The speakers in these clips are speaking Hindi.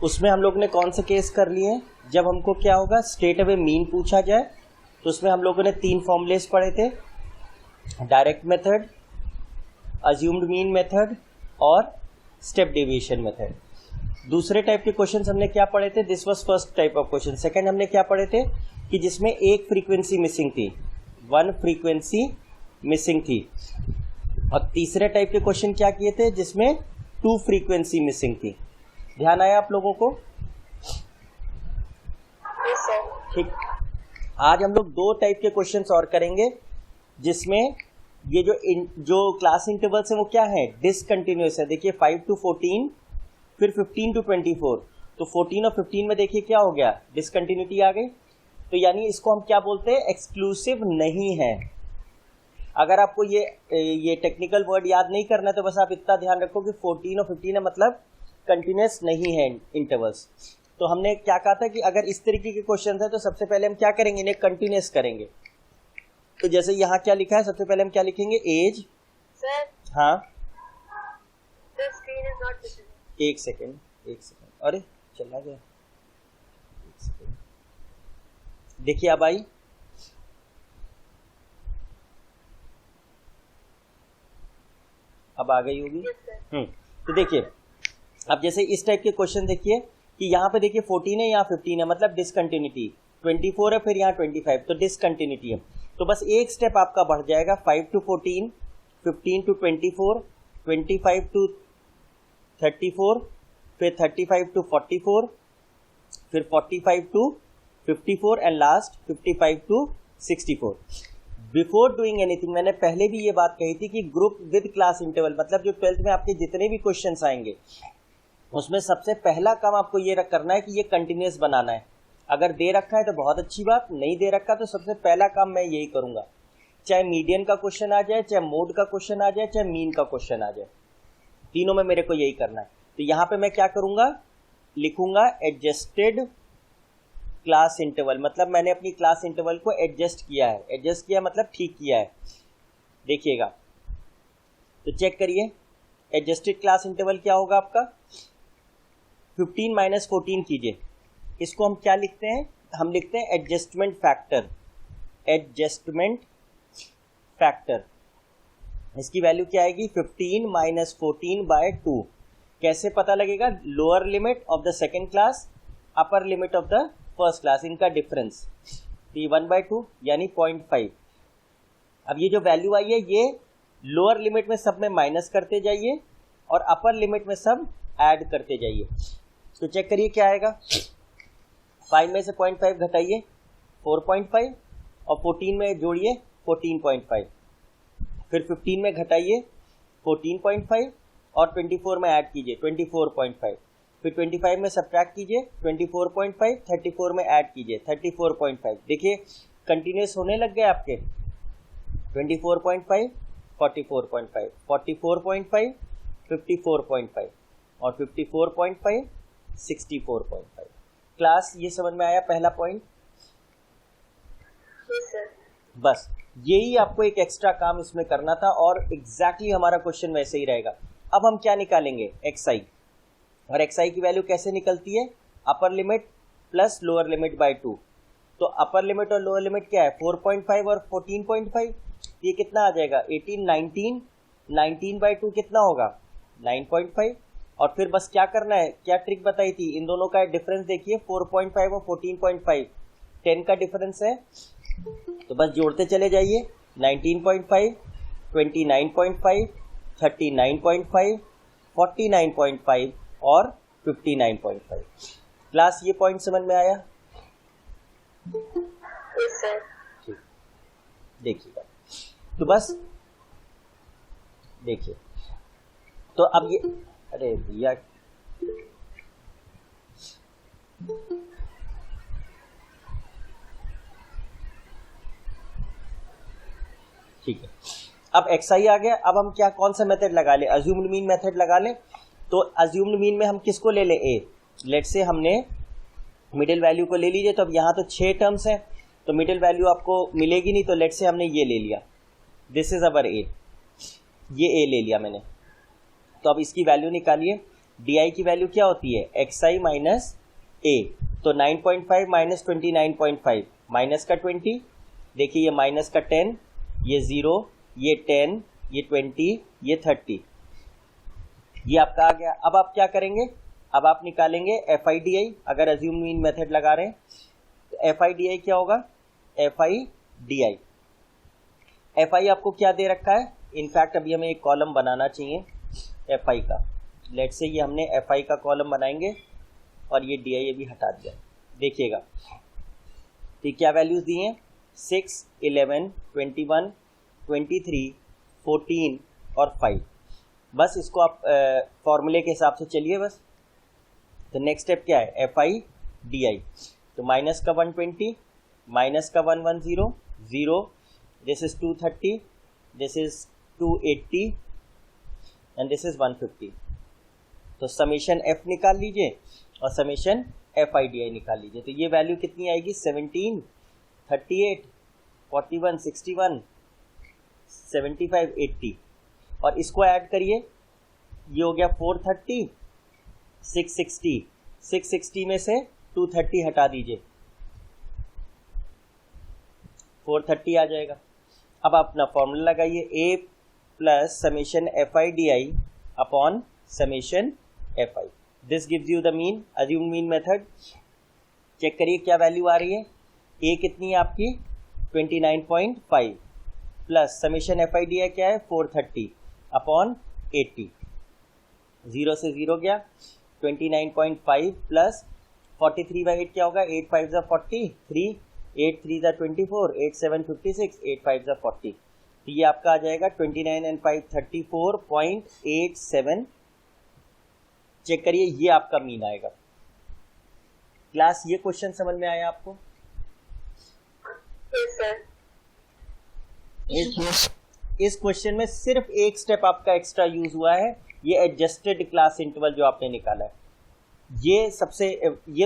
उसमें हम लोग ने कौन से केस कर लिए, जब हमको क्या होगा स्ट्रेट अवे मीन पूछा जाए, तो उसमें हम लोगों ने 3 फॉर्मूलेस पढ़े थे, direct method, assumed mean method और स्टेप डेविएशन मेथड। दूसरे टाइप के क्वेश्चंस हमने क्या पढ़े थे, this was first type of question. Second हमने क्या पढ़े थे कि जिसमें एक फ्रीक्वेंसी मिसिंग थी, 1 फ्रीक्वेंसी मिसिंग थी। और तीसरे टाइप के क्वेश्चन क्या किए थे, जिसमें 2 फ्रीक्वेंसी मिसिंग थी। ध्यान आया आप लोगों को? ठीक, आज हम लोग 2 टाइप के क्वेश्चंस और करेंगे, जिसमें ये जो क्लास इंटरवल्स है वो क्या है, डिसकंटिन्यूअस है। देखिए 5 to 14, फिर 15 to 24, तो 14 और 15 में देखिए क्या हो गया, डिसकंटिन्यूटी आ गई। तो यानी इसको हम क्या बोलते हैं, एक्सक्लूसिव नहीं है। अगर आपको ये टेक्निकल वर्ड याद नहीं करना है तो बस आप इतना ध्यान रखो कि 14 और 15 है मतलब कंटिन्यूअस नहीं है इंटरवल्स। तो हमने क्या कहा था कि अगर इस तरीके के क्वेश्चन है तो सबसे पहले हम क्या करेंगे, इन्हें कंटिन्यूअस करेंगे। तो जैसे यहाँ क्या लिखा है, सबसे पहले हम क्या लिखेंगे, एज। सर हाँ, एक सेकेंड, अरे चला गया, एक सेकेंड। देखिए अब आई, अब आ गई होगी। तो देखिए अब जैसे इस टाइप के क्वेश्चन देखिए कि यहाँ पे देखिए 14 है, यहाँ 15 है, मतलब डिसकंटिन्यूटी। 24 है, फिर यहाँ 25, तो डिसकंटिन्यूटी है। तो बस एक स्टेप आपका बढ़ जाएगा, 5 to 14, 15 to 24, 25 to 34, फिर 35 to 44, फिर 45 to 54 and last 55 to 64। Before doing anything, मैंने पहले भी ये बात कही थी कि ग्रुप विद क्लास इंटरवल, मतलब जो 12th में आपके जितने भी क्वेश्चंस आएंगे उसमें सबसे पहला काम आपको ये करना है कि ये कंटिन्यूअस बनाना है। अगर दे रखा है तो बहुत अच्छी बात, नहीं दे रखा तो सबसे पहला काम मैं यही करूंगा, चाहे मीडियन का क्वेश्चन आ जाए, चाहे मोड का क्वेश्चन आ जाए, चाहे मीन का क्वेश्चन आ जाए, तीनों में मेरे को यही करना है। तो यहाँ पे मैं क्या करूंगा, लिखूंगा एडजस्टेड क्लास इंटरवल, मतलब मैंने अपनी क्लास इंटरवल को एडजस्ट किया है। एडजस्ट किया मतलब ठीक किया है। देखिएगा तो चेक करिए, एडजस्टेड क्लास इंटरवल क्या होगा आपका, 15 - 14 कीजिए। इसको हम क्या लिखते हैं, हम लिखते हैं एडजस्टमेंट फैक्टर। एडजस्टमेंट फैक्टर, इसकी वैल्यू क्या आएगी, 15 - 14/2। कैसे पता लगेगा, lower limit of the second class, upper limit of the first class, इनका डिफरेंस, तो 1/2 यानी 0.5। अब ये जो वैल्यू आई है ये लोअर लिमिट में सब में माइनस करते जाइए और अपर लिमिट में सब ऐड करते जाइए। तो चेक करिए क्या आएगा, 5 में से 0.5 घटाइए 4.5 और 14 में जोड़िए 14.5, फिर 15 में घटाइए 14.5 और 24 में ऐड कीजिए 24.5, फिर 25 में सब्ट्रैक्ट कीजिए 24.5, 34 में ऐड कीजिए 34.5। देखिए कंटिन्यूस होने लग गए आपके, 24.5, 44.5, 44.5, 54.5 और 54.5, 64.5। क्लास ये समझ में आया पहला पॉइंट? बस यही आपको एक एक्स्ट्रा काम इसमें करना था और एग्जैक्टली हमारा क्वेश्चन वैसे ही रहेगा। अब हम क्या निकालेंगे, xi, और xi की वैल्यू कैसे निकलती है, upper limit plus lower limit by 2। तो अपर लिमिट और लोअर लिमिट क्या है, 4.5 और 14.5, ये कितना आ जाएगा 18, 19, 19/2 कितना होगा 9.5। और फिर बस क्या करना है, क्या ट्रिक बताई थी, इन दोनों का डिफरेंस देखिए 4.5 और 14.5, 10 का डिफरेंस है, तो बस जोड़ते चले जाइए 19.5, 29.5, 39.5, 49.5 और 59.5। क्लास ये पॉइंट समझ में आया? ठीक, देखिएगा तो बस देखिए, तो अब ये, अरे भैया ठीक है, अब xi आ गया। अब हम क्या कौन सा मेथड लगा ले, अज्यूम्ड मीन मेथड लगा ले। तो अज्यूम्ड मीन में हम किसको ले ले, a। लेट से हमने मिडिल वैल्यू को ले लीजिए, तो अब यहाँ तो 6 टर्म्स हैं तो मिडिल वैल्यू आपको मिलेगी नहीं, तो लेट से हमने ये ले लिया, दिस इज अवर a, ये a ले लिया मैंने। तो अब इसकी वैल्यू निकालिए, डी की वैल्यू क्या होती है, xi माइनस ए। तो 9.5 माइनस 29.5 माइनस का 20, देखिए ये माइनस का 10, ये 0, ये 10, ये 20, ये 30, ये आपका आ गया। अब आप क्या करेंगे, अब आप निकालेंगे FIDI। अगर अज्यूम मीन मेथड लगा रहे हैं तो FIDI क्या होगा, FI आपको क्या दे रखा है, इनफैक्ट अभी हमें एक कॉलम बनाना चाहिए FI का। लेट्स से ये हमने FI का कॉलम बनाएंगे और ये DI अभी हटा दिया। देखिएगा तो क्या वैल्यूज दी हैं, 6, 11, 21, 23, 14 और 5। बस इसको आप फॉर्मूले के हिसाब से चलिए बस। तो नेक्स्ट स्टेप क्या है, FIDI। तो माइनस का 120, माइनस का 110, 0, this is 230, this is 280 and this is 150। तो समेशन F निकाल लीजिए और समेशन FIDI निकाल लीजिए। तो ये वैल्यू कितनी आएगी, 17, 38, 41, 61, 75, 80 और इसको ऐड करिए, ये हो गया 430, 660, 660 में से 230 हटा दीजिए, 430 आ जाएगा। अब आप अपना फॉर्मूला लगाइए, A plus summation FIDI upon summation FI। This gives you the mean, assume mean method. Check करिए क्या वैल्यू आ रही है, A कितनी है आपकी 29.5 प्लस समेशन FIDI क्या है 430 अपॉन 80, 0 से 0 गया, 29.5 प्लस 43/8 क्या होगा, 8 5 40, 3, 8 3 24, 8 7 56, 8 5 40। तो ये आपका आ जाएगा 29 and 5 34.87। चेक करिए ये आपका मीन आएगा। क्लास ये क्वेश्चन समझ में आया आपको? इस क्वेश्चन में सिर्फ एक स्टेप आपका एक्स्ट्रा यूज हुआ है, ये एडजस्टेड क्लास इंटरवल जो आपने निकाला है। ये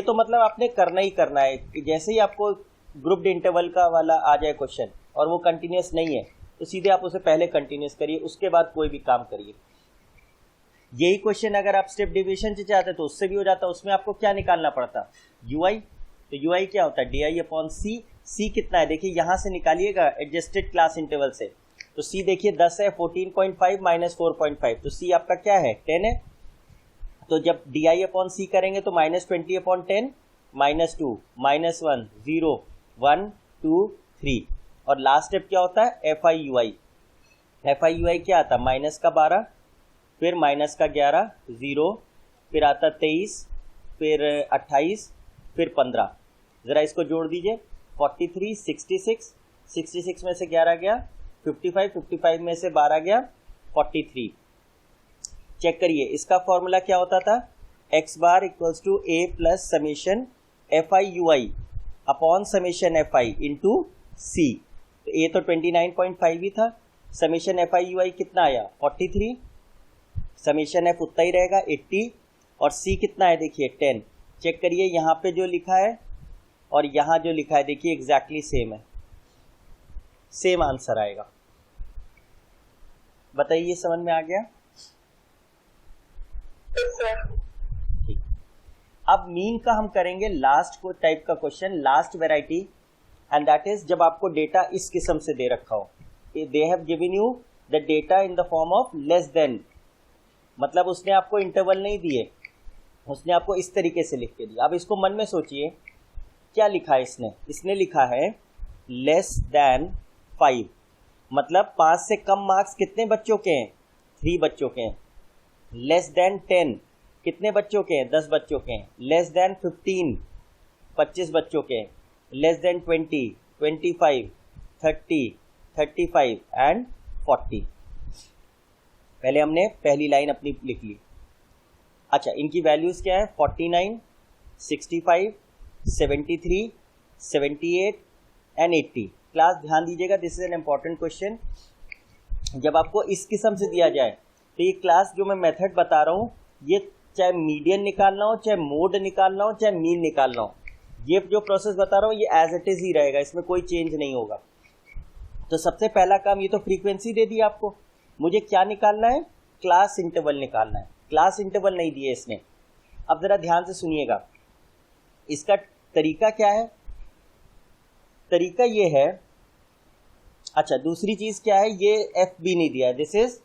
तो मतलब आपने करना ही करना है। जैसे ही आपको ग्रुप्ड इंटरवल का वाला आ जाए क्वेश्चन और वो कंटिन्यूस नहीं है तो सीधे आप उसे पहले कंटिन्यूस करिए, उसके बाद कोई भी काम करिए। यही क्वेश्चन अगर आप स्टेप डिविजन से चाहते तो उससे भी हो जाता। उसमें आपको क्या निकालना पड़ता, UI। तो UI क्या होता है, DI अपॉन C। C कितना है देखिए, यहां से निकालिएगा एडजस्टेड क्लास इंटरवल से। तो C देखिए 10 है, 14.5 माइनस 4.5, तो C आपका क्या है 10 है। तो जब DI अपॉन C करेंगे तो माइनस 20 अपॉन 10, माइनस 2, माइनस 1, 0, 1, 2, 3 और लास्ट स्टेप क्या होता है FIUI। FIUI क्या आता है, माइनस का 12, फिर माइनस का 11, 0, फिर आता 23, फिर 28, फिर 15। ज़रा इसको जोड़ दीजिए, 43, 66, 66 में से 11 गया 55, 55 में से 12 गया 43। चेक करिए इसका फॉर्मूला क्या होता था, x bar equals to A plus summation FIUI upon summation FI into C। तो A तो 29.5 ही था, समेशन FIUI कितना आया 43, समेशन F उतना ही रहेगा 80 और C कितना है देखिए 10। चेक करिए यहाँ पे जो लिखा है और यहाँ जो लिखा है देखिए एग्जैक्टली सेम है, सेम आंसर आएगा। बताइए समझ में आ गया? ठीक। अब मीन का हम करेंगे लास्ट को टाइप का question, last variety, and that is जब आपको डेटा इस किस्म से दे रखा हो, they have given you the data in the form of less than, मतलब उसने आपको इंटरवल नहीं दिए, उसने आपको इस तरीके से लिख के दिया। अब इसको मन में सोचिए क्या लिखा है इसने लिखा है लेस देन 5, मतलब 5 से कम मार्क्स कितने बच्चों के हैं, 3 बच्चों के हैं। लेस देन 10 कितने बच्चों के हैं, 10 बच्चों के हैं। लेस देन 15 25 बच्चों के हैं। Less than 20 25 30 35 and 40। पहले हमने पहली लाइन अपनी लिख ली। अच्छा इनकी वैल्यूज क्या है, 49 65 73 78 एंड 80। क्लास ध्यान दीजिएगा, this is an important question. जब आपको इस किस्म से दिया जाए तो ये क्लास जो मैं मेथड बता रहा हूँ, ये चाहे मीडियन निकालना हो, चाहे मोड निकालना हो, चाहे मीन निकालना हो, ये जो प्रोसेस बता रहा हूँ ये एज इट इज ही रहेगा, इसमें कोई चेंज नहीं होगा। तो सबसे पहला काम, ये तो फ्रीक्वेंसी दे दी आपको, मुझे क्या निकालना है, क्लास इंटरवल निकालना है। क्लास इंटरवल नहीं दिए इसने। अब जरा ध्यान से सुनिएगा, इसका तरीका क्या है। तरीका ये है, अच्छा दूसरी चीज क्या है, ये एफ भी नहीं दिया है, दिस इज,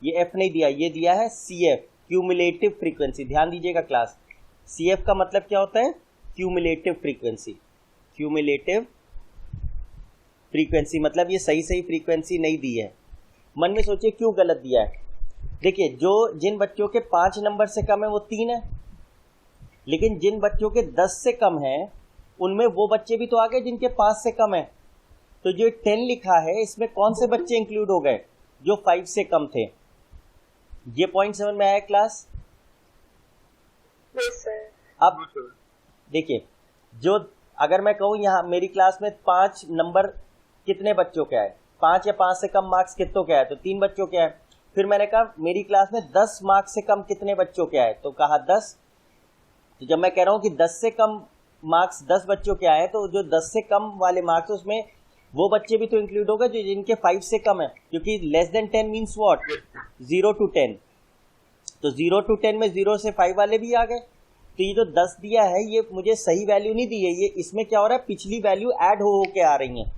ये एफ नहीं दिया, ये दिया है सी एफ, क्यूमुलेटिव फ्रीक्वेंसी। ध्यान दीजिएगा क्लास, सी एफ का मतलब क्या होता है, क्यूमुलेटिव फ्रीक्वेंसी। क्यूमुलेटिव फ्रीक्वेंसी मतलब ये सही सही फ्रीक्वेंसी नहीं दी है। मन में सोचिए क्यों गलत दिया है। देखिए, जो जिन बच्चों के 5 नंबर से कम है वो 3 है, लेकिन जिन बच्चों के 10 से कम है उनमें वो बच्चे भी तो आ गए जिनके 5 से कम है। तो जो 10 लिखा है इसमें कौन से बच्चे इंक्लूड हो गए, जो 5 से कम थे। ये पॉइंट समझ में आया क्लास। अब देखिए, जो अगर मैं कहूं यहाँ मेरी क्लास में 5 नंबर कितने बच्चों के आए, 5 या 5 से कम मार्क्स कितनों के आए, तो 3 बच्चों के आए। फिर मैंने कहा मेरी क्लास में 10 मार्क्स से कम कितने बच्चों के आए, तो कहा 10। तो जब मैं कह रहा हूं कि 10 से कम मार्क्स 10 बच्चों के आए, तो जो 10 से कम वाले मार्क्स उसमें वो बच्चे भी तो इंक्लूड होगा जो जिनके 5 से कम है, क्योंकि less than 10 means what, 0 to 10। तो 0 to 10 में 0 से 5 वाले भी आ गए। तो ये जो 10 दिया है ये मुझे सही वैल्यू नहीं दी है, ये इसमें क्या हो रहा है, पिछली वैल्यू ऐड हो के आ रही है।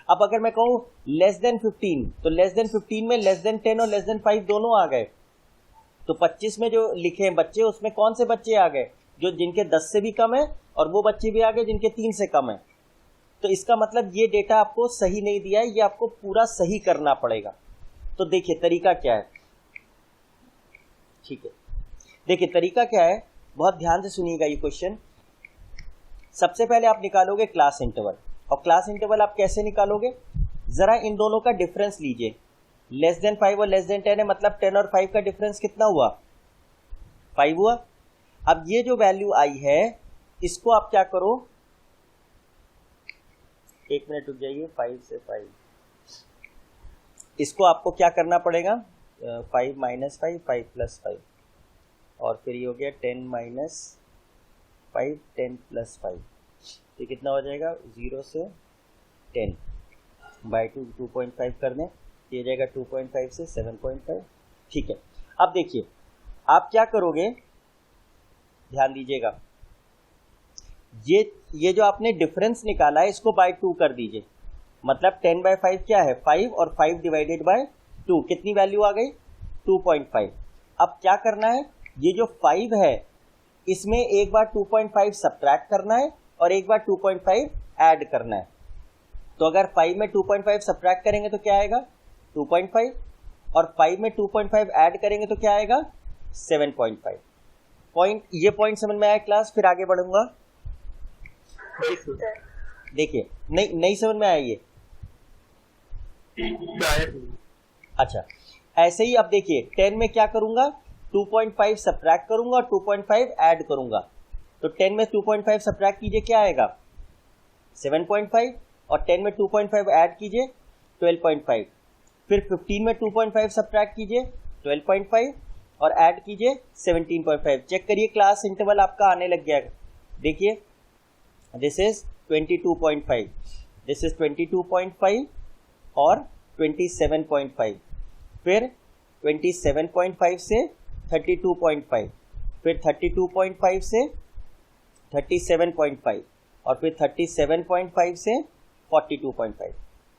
अब अगर मैं कहूँ लेस देन 15, तो लेस देन 15 में लेस देन 10 और लेस देन 5 दोनों आ गए। तो 25 में जो लिखे हैं बच्चे उसमें कौन से बच्चे आ गए, जो जिनके 10 से भी कम है, और वो बच्चे भी आ गए जिनके 3 से कम है। तो इसका मतलब ये डेटा आपको सही नहीं दिया है, ये आपको पूरा सही करना पड़ेगा। तो देखिए तरीका क्या है, ठीक है, देखिए तरीका क्या है, बहुत ध्यान से सुनिएगा ये क्वेश्चन। सबसे पहले आप निकालोगे क्लास इंटरवल, और क्लास इंटरवल आप कैसे निकालोगे, जरा इन दोनों का डिफरेंस लीजिए। लेस देन 5 और लेस देन 10 है, मतलब 10 और 5 का डिफरेंस कितना हुआ, 5 हुआ। अब ये जो वैल्यू आई है इसको आप क्या करो, एक मिनट रुक जाइए, 5 से 5, इसको आपको क्या करना पड़ेगा, 5 माइनस 5, 5 प्लस 5, और फिर ये हो गया 10 माइनस 5, 10 प्लस 5, तो कितना हो जाएगा, 0 से 10 बाई 2, 2.5 कर दें, ये जाएगा 2.5 से 7.5। ठीक है, अब देखिए आप क्या करोगे, ध्यान दीजिएगा, ये जो आपने डिफरेंस निकाला है इसको बाय 2 कर दीजिए, मतलब 10/5 क्या है, 5, और 5 डिवाइडेड बाय 2 कितनी वैल्यू आ गई, 2.5। अब क्या करना है, ये जो 5 है इसमें एक बार 2.5 सब्ट्रैक्ट करना है और एक बार 2.5 ऐड करना है। तो अगर 5 में 2.5 सब्ट्रैक्ट करेंगे तो क्या आएगा, 2.5, और 5 में 2.5 ऐड करेंगे तो क्या आएगा, 7.5। पॉइंट, ये पॉइंट समझ में आया क्लास, फिर आगे बढ़ूंगा। देखिए नहीं समझ में आया ये, अच्छा ऐसे ही। अब देखिए 10 में क्या करूंगा, 2.5 सब्ट्रैक्ट करूंगा और 2.5 ऐड करूंगा। तो 10 में 2.5 सब्ट्रैक्ट कीजिए, क्या आएगा, 7.5, और 10 में 2.5 ऐड कीजिए 12.5। फिर 15 में 2.5 सब्ट्रैक्ट कीजिए 12.5 और ऐड कीजिए 17.5। चेक करिए क्लास इंटरवल आपका आने लग गया। देखिए दिस इज 22.5, दिस इज 22.5 और 27.5, फिर 27.5 से 32.5, फिर 32.5 से 37.5, और फिर 37.5 से 42.5।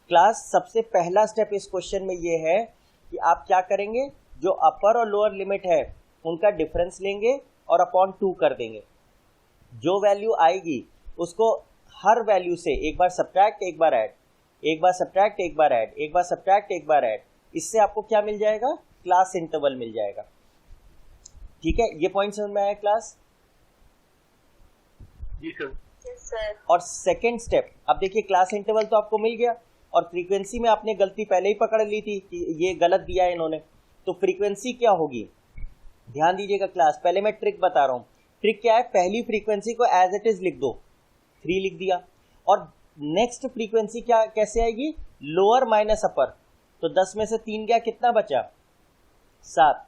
क्लास सबसे पहला स्टेप इस क्वेश्चन में ये है कि आप क्या करेंगे, जो अपर और लोअर लिमिट है उनका डिफरेंस लेंगे और अपॉन 2 कर देंगे। जो वैल्यू आएगी उसको हर वैल्यू से एक बार सब्ट्रैक्ट, एक बार ऐड, एक बार सब्ट्रैक्ट, एक बार ऐड, एक बार सब्ट्रैक्ट, एक बार ऐड, इससे आपको क्या मिल जाएगा, क्लास इंटरवल मिल जाएगा। ठीक है, ये पॉइंट समझ में आया क्लास। जी सर। Yes sir. और सेकेंड स्टेप, अब देखिए क्लास इंटरवल तो आपको मिल गया, और फ्रीक्वेंसी में आपने गलती पहले ही पकड़ ली थी कि ये गलत दिया है इन्होंने। तो फ्रीक्वेंसी क्या होगी, ध्यान दीजिएगा क्लास, पहले मैं ट्रिक बता रहा हूँ। ट्रिक क्या है, पहली फ्रीक्वेंसी को एज इट इज लिख दो, 3 लिख दिया, और नेक्स्ट फ्रीक्वेंसी क्या कैसे आएगी, लोअर माइनस अपर। तो 10 में से 3 गया, कितना बचा, 7।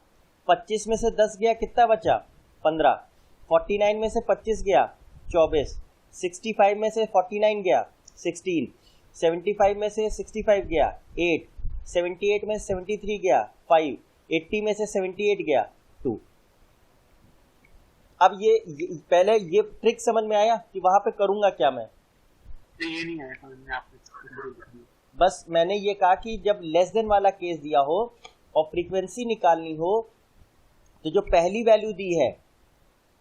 25 में से 10 गया, कितना बचा, 15। 49 में से 25 गया, 24। 65 में से 49 गया, 16। 75 में से 65 गया, 8। 78 में से 73 गया, 5। 80 में से 78 गया, 2। अब ये पहले ये ट्रिक समझ में आया कि वहां पे करूंगा क्या मैं? ये नहीं आया समझ में आपने। बस मैंने ये कहा कि जब लेस देन वाला केस दिया हो और फ्रीक्वेंसी निकालनी हो तो जो पहली वैल्यू दी है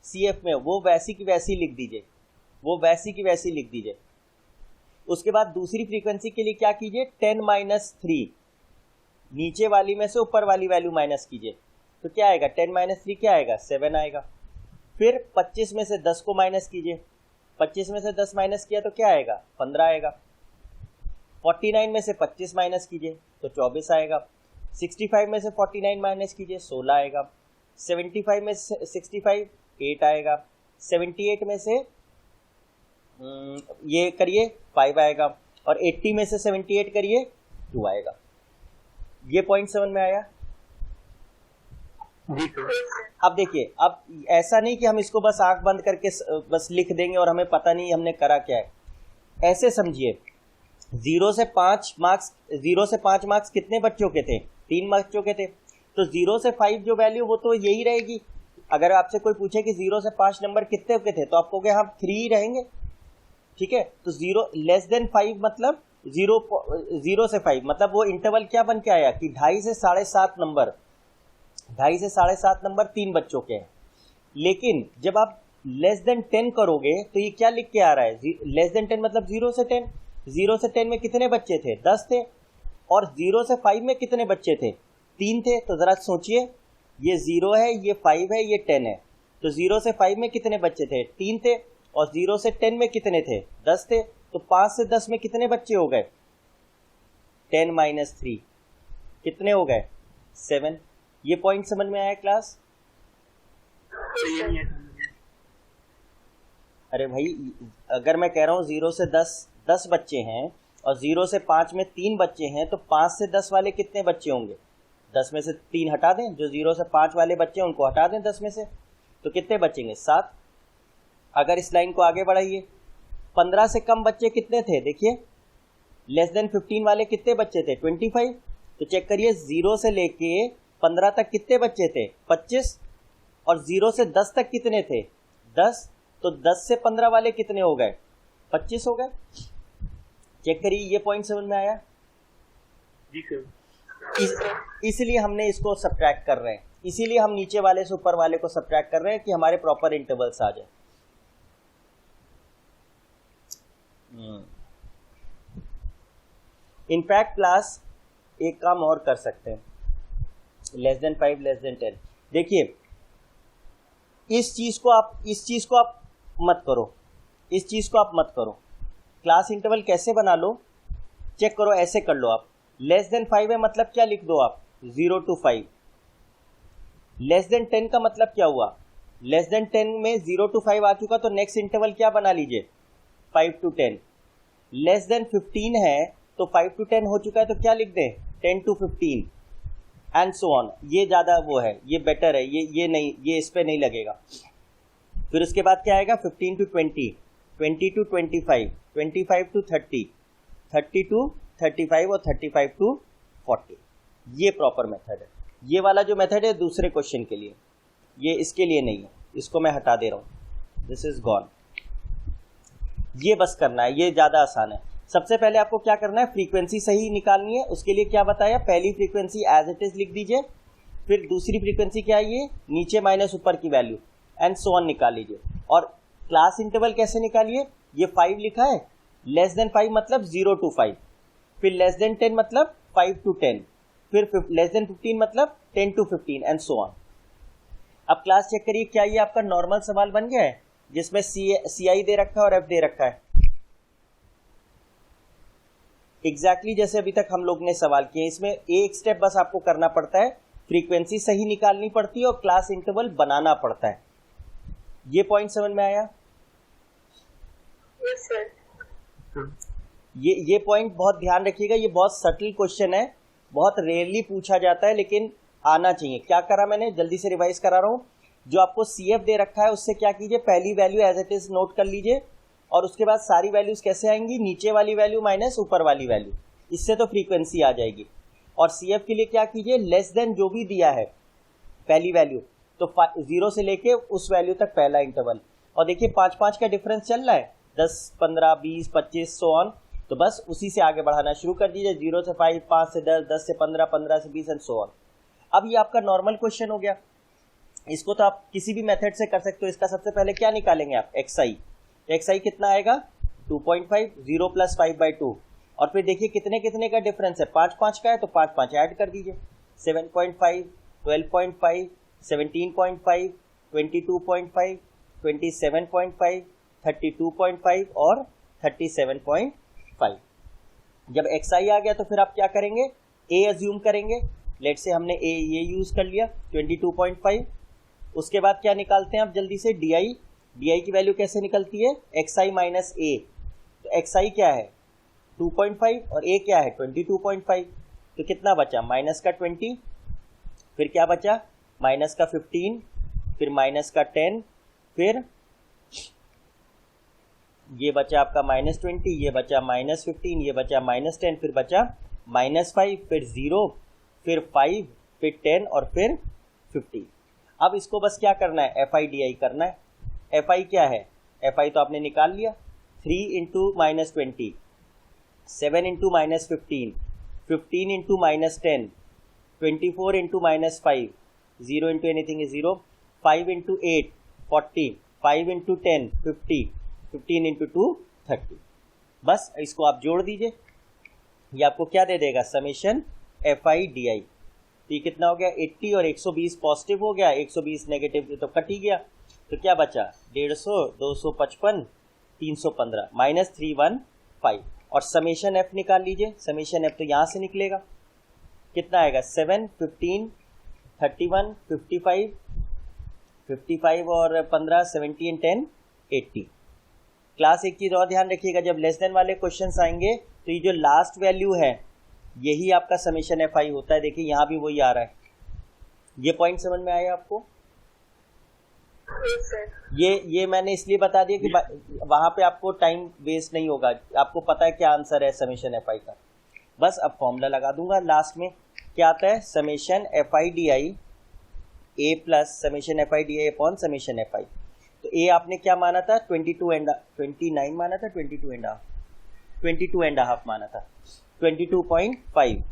CF में वो वैसी की वैसी लिख दीजिए, वो वैसी की वैसी लिख दीजिए। उसके बाद दूसरी फ्रीक्वेंसी के लिए क्या कीजिए, 10-3 नीचे वाली में से ऊपर वाली वैल्यू माइनस कीजिए, तो क्या आएगा 10-3 क्या आएगा 7 आएगा। फिर 25 में से 10 को माइनस कीजिए, 25 में से 10 माइनस किया तो क्या आएगा 15 आएगा। 49 में से 25 माइनस कीजिए तो 24 आएगा। 65 में से 49 माइनस कीजिए 16 आएगा। 75 में से 65 8 आएगा। 78 में से ये करिए 5 आएगा और 80 में से 78 करिए 2 आएगा। ये पॉइंट समझ में आया? अब देखिए, अब ऐसा नहीं कि हम इसको बस आंख बंद करके बस लिख देंगे और हमें पता नहीं हमने करा क्या है। ऐसे समझिए, 0 से 5 मार्क्स कितने बच्चों के थे? 3 बच्चों के थे। तो 0 से 5 जो वैल्यू वो तो यही रहेगी। अगर आपसे कोई पूछे कि 0 से 5 नंबर कितने के थे तो आप कहोगे हाँ 3 ही रहेंगे, ठीक है। तो 0 लेस देन 5 मतलब 0 से 5 मतलब वो इंटरवल क्या बन के आया कि 2.5 से 7.5 नंबर, 2.5 से 7.5 नंबर 3 बच्चों के हैं। लेकिन जब आप लेस देन 10 करोगे तो ये क्या लिख के आ रहा है, लेस देन 10 मतलब 0 से 10। 0 से 10 में कितने बच्चे थे? 10 थे। और 0 से 5 में कितने बच्चे थे? 3 थे। तो जरा सोचिए, ये 0 है, ये 5 है, ये 10 है। तो 0 से 5 में कितने बच्चे थे? 3 थे। और 0 से 10 में कितने थे? 10 थे। तो 5 से 10 में कितने बच्चे हो गए? 10 - 3 कितने हो गए? 7। ये पॉइंट समझ में आया क्लास? अरे भाई, अगर मैं कह रहा हूँ 0 से 10 बच्चे हैं और 0 से 5 में 3 बच्चे हैं तो 5 से 10 वाले कितने बच्चे होंगे? 10 में से 3 हटा दें, जो 0 से 5 वाले बच्चे हैं उनको हटा दें 10 में से, तो कितने बचेंगे? 7। अगर इस लाइन को आगे बढ़ाइए, 15 से कम बच्चे कितने थे? देखिए, लेस देन 15 वाले कितने बच्चे थे? 25। तो चेक करिए, 0 से लेके 15 तक कितने बच्चे थे? 25। और 0 से 10 तक कितने थे? 10। तो 10 से 15 वाले कितने हो गए? 25 हो गए। चेक करिए, ये पॉइंट समझ में आया? जी सर। इसलिए हमने इसको सब्ट्रैक्ट कर रहे हैं, इसीलिए हम नीचे वाले से ऊपर वाले को सब्ट्रैक्ट कर रहे हैं कि हमारे प्रॉपर इंटरवल्स आ जाए। इनफैक्ट क्लास एक काम और कर सकते हैं, लेस देन 5 लेस देन 10। देखिए, इस चीज को आप मत करो, इस चीज को आप मत करो। क्लास इंटरवल कैसे बना लो, चेक करो, ऐसे कर लो आप। लेस देन 5 है मतलब क्या लिख दो आप? 0 to 5। लेस देन 10 का मतलब क्या हुआ? लेस देन 10 में 0 to 5 आ चुका तो नेक्स्ट इंटरवल क्या बना लीजिए? 5 to 10। लेस देन 15 है तो 5 to 10 हो चुका है तो क्या लिख दें? 10 to 15 एंड सो ऑन। ये ज्यादा वो है, ये बेटर है, ये नहीं, ये इस पे नहीं लगेगा। फिर उसके बाद क्या आएगा? 15 to 20, 20 to 25, 25 to 30, 30 to 35 और 35 to 40। ये प्रॉपर मेथड है। ये वाला जो मेथड है दूसरे क्वेश्चन के लिए, ये इसके लिए नहीं है, इसको मैं हटा दे रहा हूँ, दिस इज गॉन। ये बस करना है, ये ज़्यादा आसान है। सबसे पहले आपको क्या करना है? फ्रीक्वेंसी सही निकालनी है। उसके लिए क्या बताया? पहली फ्रीक्वेंसी एज इट इज लिख दीजिए, फिर दूसरी फ्रीक्वेंसी क्या है, ये नीचे माइनस ऊपर की वैल्यू एंड सो ऑन निकाल लीजिए। और क्लास इंटरवल कैसे निकालिए? ये 5 लिखा है, लेस देन 5 मतलब 0 to 5, फिर लेस देन 10 मतलब 5 to 10, फिर लेस देन 15 मतलब 10 to 15 एंड सो ऑन। अब क्लास चेक करिए, क्या ये आपका नॉर्मल सवाल बन गया है जिसमें CI दे रखा है और F दे रखा है? एग्जैक्टली जैसे अभी तक हम लोग ने सवाल किए। इसमें एक स्टेप बस आपको करना पड़ता है, फ्रीक्वेंसी सही निकालनी पड़ती है और क्लास इंटरवल बनाना पड़ता है। ये पॉइंट समझ में आया? Yes sir. ये पॉइंट बहुत ध्यान रखिएगा, ये बहुत सटल क्वेश्चन है, बहुत रेयरली पूछा जाता है, लेकिन आना चाहिए। क्या करा मैंने, जल्दी से रिवाइज करा रहा हूँ। जो आपको CF दे रखा है उससे क्या कीजिए, पहली value as it is note कर लीजिए और उसके बाद सारी वैल्यूज कैसे आएंगी? नीचे वाली वैल्यू माइनस ऊपर वाली वैल्यू, इससे तो फ्रीक्वेंसी आ जाएगी। और CF के लिए क्या कीजिए, लेस देन जो भी दिया है पहली वैल्यू, तो 0 से लेके उस वैल्यू तक पहला इंटरवल, और देखिए 5-5 का डिफरेंस चल रहा है, 10, 15, 20, 25 सो ऑन, तो बस उसी से आगे बढ़ाना शुरू कर दीजिए, 0 से 5, 5 से 10, 10 से 15, 15 से 20 एंड सो ऑन। अब ये आपका नॉर्मल क्वेश्चन हो गया, इसको तो आप किसी भी मेथड से कर सकते हो। इसका सबसे पहले क्या निकालेंगे आप, xi, xi कितना आएगा 2.5, 0 + 5/2, और फिर देखिए कितने कितने का डिफरेंस है, 5-5 का है तो 5-5 ऐड कर दीजिए, 7.5, 12.5, 17.5, 22.5, 27.5, 32.5 और 37.5। जब xi आ गया तो फिर आप क्या करेंगे, a अज्यूम करेंगे, लेट से हमने a ये यूज कर लिया 22.5। उसके बाद क्या निकालते हैं आप जल्दी से, di की वैल्यू कैसे निकलती है, xi माइनस a, तो xi क्या है 2.5 और a क्या है 22.5, तो कितना बचा, माइनस का 20, फिर क्या बचा माइनस का 15, फिर माइनस का 10, फिर ये बचा आपका -20, ये बचा -15, ये बचा -10, फिर बचा -5, फिर 0, फिर 5, फिर 10 और फिर 50। अब इसको बस क्या करना है, FI/DI करना है। FI क्या है, FI तो आपने निकाल लिया, 3 × -20, 7 × -15, 15 × -10, 24 × -5, 0 × anything is 0, 5 × 8, 40, 5 × 10, 50, 15 × 2, 30। बस इसको आप जोड़ दीजिए, ये आपको क्या दे देगा, समेशन FI/DI। तो ये कितना हो गया 80, और 120 पॉजिटिव हो गया, 120 नेगेटिव तो कट ही गया, तो क्या बचा 150, 255, 315 -315। और समेशन F निकाल लीजिए, समेशन F तो यहाँ से निकलेगा, कितना आएगा 7, 15, 31, 55, 55 और 15, 70 एंड 10, 80। क्लास एक चीज और ध्यान रखिएगा, जब लेस देन वाले क्वेश्चंस आएंगे तो ये जो लास्ट वैल्यू है यही आपका समेशन FI होता है। देखिए यहाँ भी वही आ रहा है, ये पॉइंट समझ में आया आपको? ये मैंने इसलिए बता दिया कि वहां पे आपको टाइम वेस्ट नहीं होगा, आपको पता है क्या आंसर है समेशन FI का। बस अब फॉर्मूला लगा दूंगा लास्ट में, क्या आता है, summation FI/DI a plus summation FI/DI upon summation FI। तो a आपने क्या माना था 29 माना था, 22.5 माना था, 22.5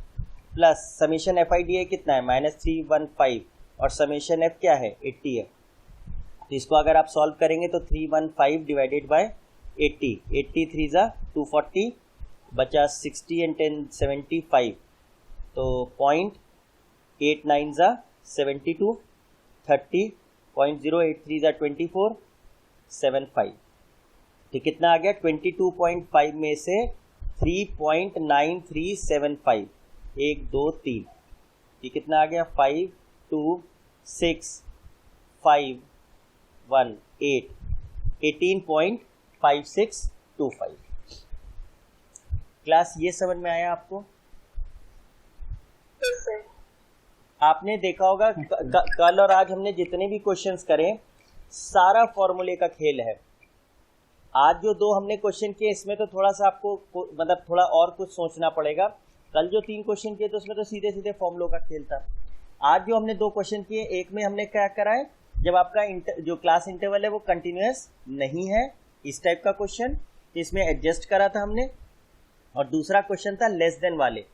प्लस समेशन FI/DI कितना है -315, और समेशन F क्या है 80 है। तो इसको अगर आप सॉल्व करेंगे तो 315 डिवाइडेड बाय 80, 80 3 × 240, बचा 60 एंड 10 75, तो 0.89 × 72, 30, 0.083 × 24, 75। तो कितना आ गया 22.5 में से 3.9375, 1 2 3, ये कितना आ गया 5 2 6 5 1 8, 18.5625। क्लास ये समझ में आया आपको? आपने देखा होगा कल और आज हमने जितने भी क्वेश्चंस करे सारा फॉर्मूले का खेल है। आज जो 2 हमने क्वेश्चन किए इसमें तो थोड़ा सा आपको मतलब थोड़ा और कुछ सोचना पड़ेगा। कल जो 3 क्वेश्चन किए तो उसमें तो सीधे सीधे फॉर्मूलों का खेल था। आज जो हमने 2 क्वेश्चन किए, एक में हमने क्या करा है, जब आपका जो क्लास इंटरवल है वो कंटिन्यूअस नहीं है, इस टाइप का क्वेश्चन, इसमें एडजस्ट करा था हमने, और दूसरा क्वेश्चन था लेस देन वाले।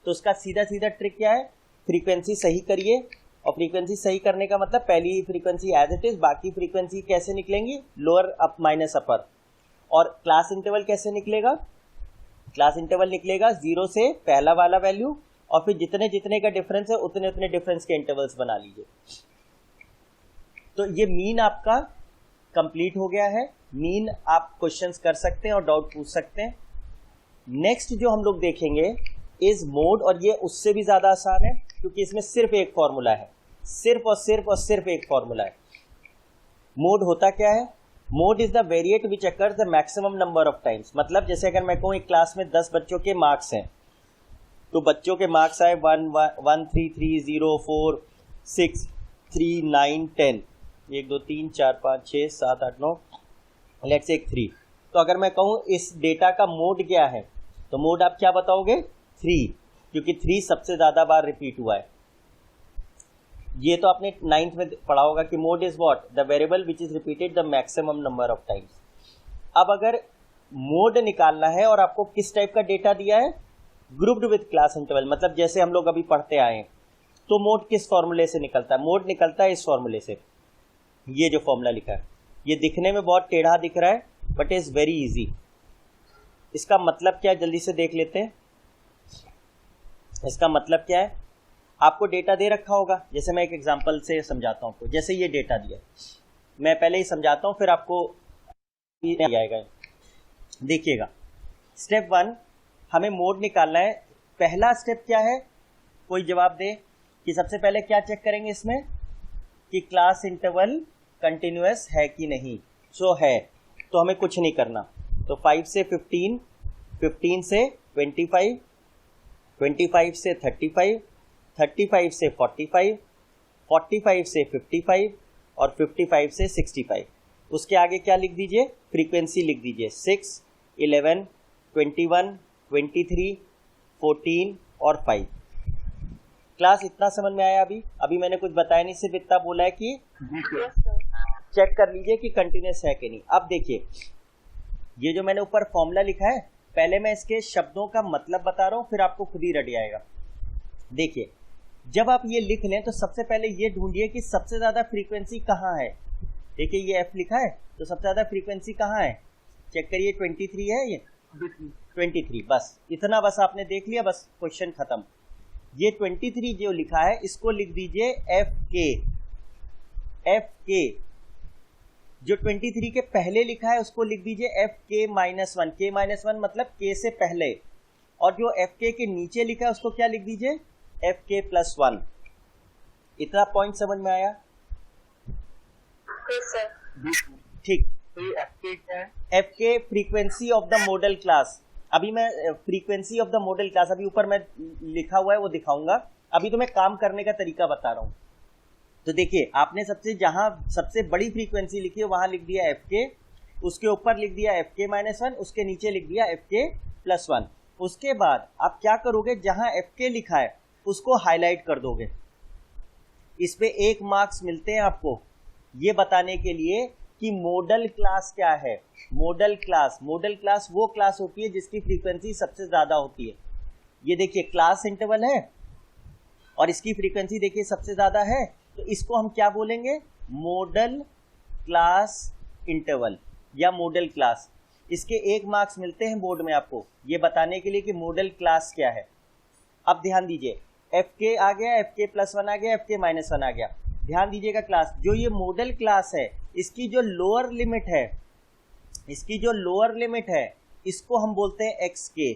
तो उसका सीधा सीधा ट्रिक क्या है, फ्रीक्वेंसी सही करिए, और फ्रीक्वेंसी सही करने का मतलब पहली फ्रीक्वेंसी एज इट इज, बाकी फ्रीक्वेंसी कैसे निकलेंगी, लोअर अप माइनस अपर। और क्लास इंटरवल कैसे निकलेगा, क्लास इंटरवल निकलेगा 0 से पहला वाला वैल्यू, और फिर जितने जितने का डिफरेंस है उतने उतने डिफरेंस के इंटरवल्स बना लीजिए। तो ये मीन आपका कंप्लीट हो गया है। मीन आप क्वेश्चंस कर सकते हैं और डाउट पूछ सकते हैं। नेक्स्ट जो हम लोग देखेंगे इज मोड, और ये उससे भी ज्यादा आसान है क्योंकि इसमें सिर्फ एक फॉर्मूला है, सिर्फ और सिर्फ एक फॉर्मूला है। मोड होता क्या है, mode is the variate which occurs the maximum number of times. मतलब जैसे अगर मैं कहूँ एक क्लास में 10 बच्चों के मार्क्स हैं, तो बच्चों के मार्क्स आए 1 1 3 3 0 4 6 3 9 10, 1 2 3 4 5 6 7 8 9, लेट्स से 3। तो अगर मैं कहूँ इस डेटा का मोड क्या है, तो मोड आप क्या बताओगे 3, क्योंकि 3 सबसे ज्यादा बार रिपीट हुआ है। ये तो आपने 9th में पढ़ा होगा कि mode is what, the variable which is repeated the maximum number of times. अब अगर मोड निकालना है और आपको किस टाइप का डेटा दिया है, ग्रुप्ड विद क्लास इंटरवल, मतलब जैसे हम लोग अभी पढ़ते आए हैं, तो मोड किस फॉर्मूले से निकलता है? मोड निकलता है इस फॉर्मूले से। ये जो फॉर्मूला लिखा है, ये दिखने में बहुत टेढ़ा दिख रहा है बट इज वेरी इजी। इसका मतलब क्या है, जल्दी से देख लेते हैं। इसका मतलब क्या है, आपको डेटा दे रखा होगा, जैसे मैं एक एग्जांपल से समझाता हूँ आपको। जैसे ये डेटा दिया है, मैं पहले ही समझाता हूँ फिर आपको आएगा। देखिएगा, स्टेप 1 हमें मोड निकालना है। पहला स्टेप क्या है, कोई जवाब दे कि सबसे पहले क्या चेक करेंगे इसमें कि क्लास इंटरवल कंटिन्यूअस है कि नहीं। सो है, तो हमें कुछ नहीं करना। तो 5 से 15, 15 से 25, 25 से 35, 35 से 45, 45 से 55 और 55 से 65। उसके आगे क्या लिख दीजिए, फ्रीक्वेंसी लिख दीजिए, 6, 11, 21, 23, 14 और 5। क्लास इतना समझ में आया? अभी मैंने कुछ बताया नहीं, सिर्फ इतना बोला है कि चेक कर लीजिए कि कंटिन्यूअस है कि नहीं। अब देखिए, ये जो मैंने ऊपर फॉर्मूला लिखा है, पहले मैं इसके शब्दों का मतलब बता रहा हूँ, फिर आपको खुद ही रट आएगा। देखिए, जब आप ये लिख लें तो सबसे पहले ये ढूंढिए कि सबसे ज्यादा फ्रीक्वेंसी कहाँ है। देखिए ये F लिखा है, तो सबसे ज्यादा फ्रीक्वेंसी कहाँ है, चेक करिए। 23 है, ये 23। बस इतना, बस आपने देख लिया, बस क्वेश्चन खत्म। ये 23 जो लिखा है, इसको लिख दीजिए FK। जो 23 के पहले लिखा है उसको लिख दीजिए FK-1। K-1 मतलब K से पहले। और जो FK के नीचे लिखा है उसको क्या लिख दीजिए, FK+1। इतना पॉइंट समझ में आया? ठीक। तो ये FK क्या है? FK frequency of the model class. अभी मैं frequency of the model class, अभी ऊपर मैं लिखा हुआ है वो दिखाऊंगा। अभी तो मैं काम करने का तरीका बता रहा हूं। तो देखिए, आपने जहां सबसे बड़ी फ्रीक्वेंसी लिखी है वहां लिख दिया FK, उसके ऊपर लिख दिया FK-1, उसके नीचे लिख दिया FK+1। उसके बाद आप क्या करोगे, जहां FK लिखा है उसको हाईलाइट कर दोगे। इस पे 1 मार्क्स मिलते हैं आपको, ये बताने के लिए कि मॉडल क्लास क्या है। मॉडल क्लास वो क्लास होती है जिसकी फ्रीक्वेंसी सबसे ज्यादा होती है। ये देखिए, क्लास इंटरवल है और इसकी फ्रीक्वेंसी देखिए सबसे ज्यादा है, तो इसको हम क्या बोलेंगे, मॉडल क्लास इंटरवल या मॉडल क्लास। इसके 1 मार्क्स मिलते हैं बोर्ड में आपको, ये बताने के लिए कि मॉडल क्लास क्या है। अब ध्यान दीजिए, FK आ गया, FK+1 आ गया, FK-1 आ गया। ध्यान दीजिएगा, क्लास जो ये मॉडल क्लास है, इसकी जो लोअर लिमिट है, इसको हम बोलते हैं XK।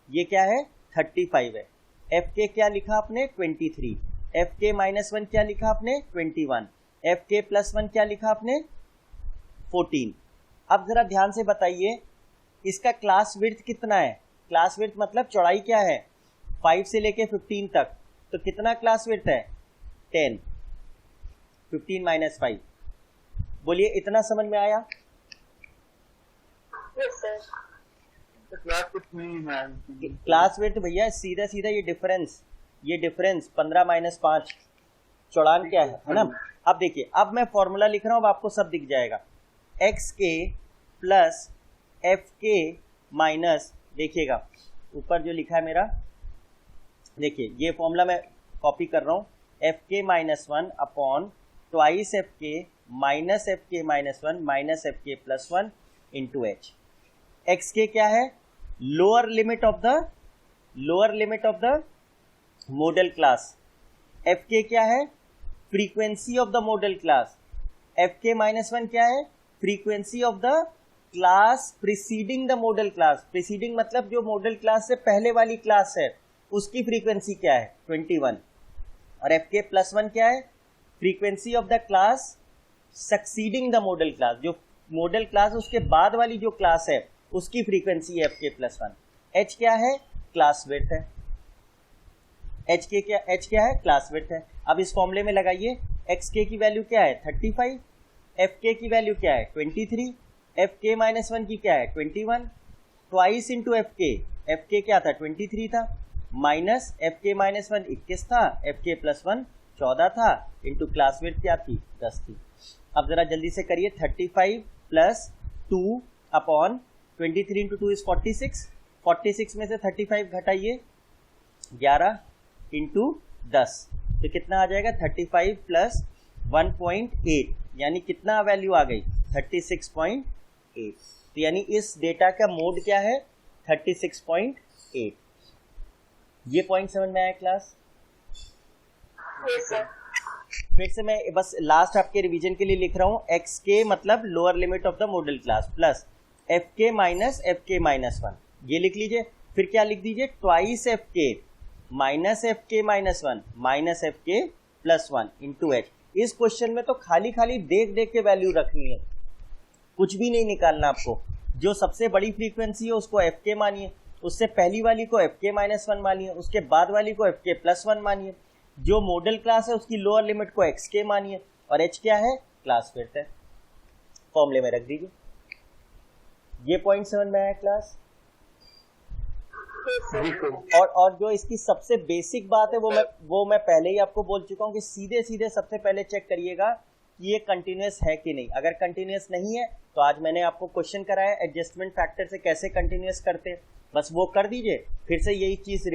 ये क्या है, 35 है। FK क्या लिखा आपने, 23। FK-1 क्या लिखा आपने, 21। FK+1 क्या लिखा आपने, 14। अब जरा ध्यान से बताइए, इसका क्लास विड्थ कितना है? क्लास विड्थ मतलब चौड़ाई क्या है, 5 से लेके 15 तक, तो कितना क्लास विड्थ है, 10। 15 - 5। बोलिए, इतना समझ में आया? तो क्लास कुछ नहीं है। क्लास विड्थ भैया सीधा ये डिफरेंस 15 - 5 चौड़ान क्या है ना। अब देखिए, अब मैं फॉर्मूला लिख रहा हूँ, अब आपको सब दिख जाएगा। XK प्लस FK-, देखिएगा ऊपर जो लिखा है मेरा, देखिए ये फॉर्मूला मैं कॉपी कर रहा हूँ, FK-1 upon twice FK minus FK-1 minus FK+1 into H। XK क्या है, lower limit of the model class. FK क्या है, frequency of the model class. FK-1 क्या है, frequency of the class preceding the model class. Preceding मतलब जो मॉडल क्लास से पहले वाली क्लास है उसकी फ्रीक्वेंसी क्या है, 21। और FK+1 क्या है, frequency of the class succeeding the model class. जो मॉडल क्लास उसके बाद वाली जो क्लास है उसकी फ्रीक्वेंसी है FK+1। H क्या है, क्लास विड्थ है। H क्या है, क्लास विड्थ है। अब इस फॉर्मूले में लगाइए, XK की वैल्यू क्या है, 35, FK की वैल्यू क्या है, 23, FK-1 की क्या है, 21, ट्वाइस इंटू FK क्या था, 23 था, माइनस FK-1 21 था, FK+1 14 था, इंटू क्लास विड्थ क्या थी, 10 थी। अब जरा जल्दी से करिए, 35 प्लस 2 अपॉन 23 इंटू 2 इज 46, 46 में से 35 घटाइए 11 इंटू 10, तो कितना आ जाएगा, 35 प्लस 1.8, यानी कितना वैल्यू आ गई, 36.8। तो यानी इस डेटा का मोड क्या है, 36.8। ये पॉइंट समझ में आया क्लास? फिर से मैं बस लास्ट आपके रिवीजन के लिए लिख रहा हूं, एक्स के मतलब lower limit of the model class plus F के माइनस एफ के माइनस 1, ये लिख लीजिए। फिर क्या लिख दीजिए, ट्वाइस एफ के माइनस एफ के माइनस 1 माइनस एफ के प्लस 1 इंटू एच। इस क्वेश्चन में तो खाली खाली देख देख के वैल्यू रखनी है, कुछ भी नहीं निकालना आपको। जो सबसे बड़ी फ्रीक्वेंसी है उसको एफ के मानिए, उससे पहली वाली को एफ के माइनस 1 मानिए, उसके बाद वाली को एफ के प्लस 1 मानिए। जो मॉडल क्लास है उसकी लोअर लिमिट को एक्स के मानिए, और एच क्या है, क्लास विड्थ है, फॉर्मूले में रख दीजिए। ये पॉइंट समझ में आया क्लास? और जो इसकी सबसे बेसिक बात है वो मैं पहले ही आपको बोल चुका हूं कि सीधे सीधे सबसे पहले चेक करिएगा कि ये कंटिन्यूअस है कि नहीं। अगर कंटिन्यूअस नहीं है तो आज मैंने आपको क्वेश्चन कराया एडजस्टमेंट फैक्टर से कैसे कंटिन्यूअस करते हैं, बस वो कर दीजिए, फिर से यही चीज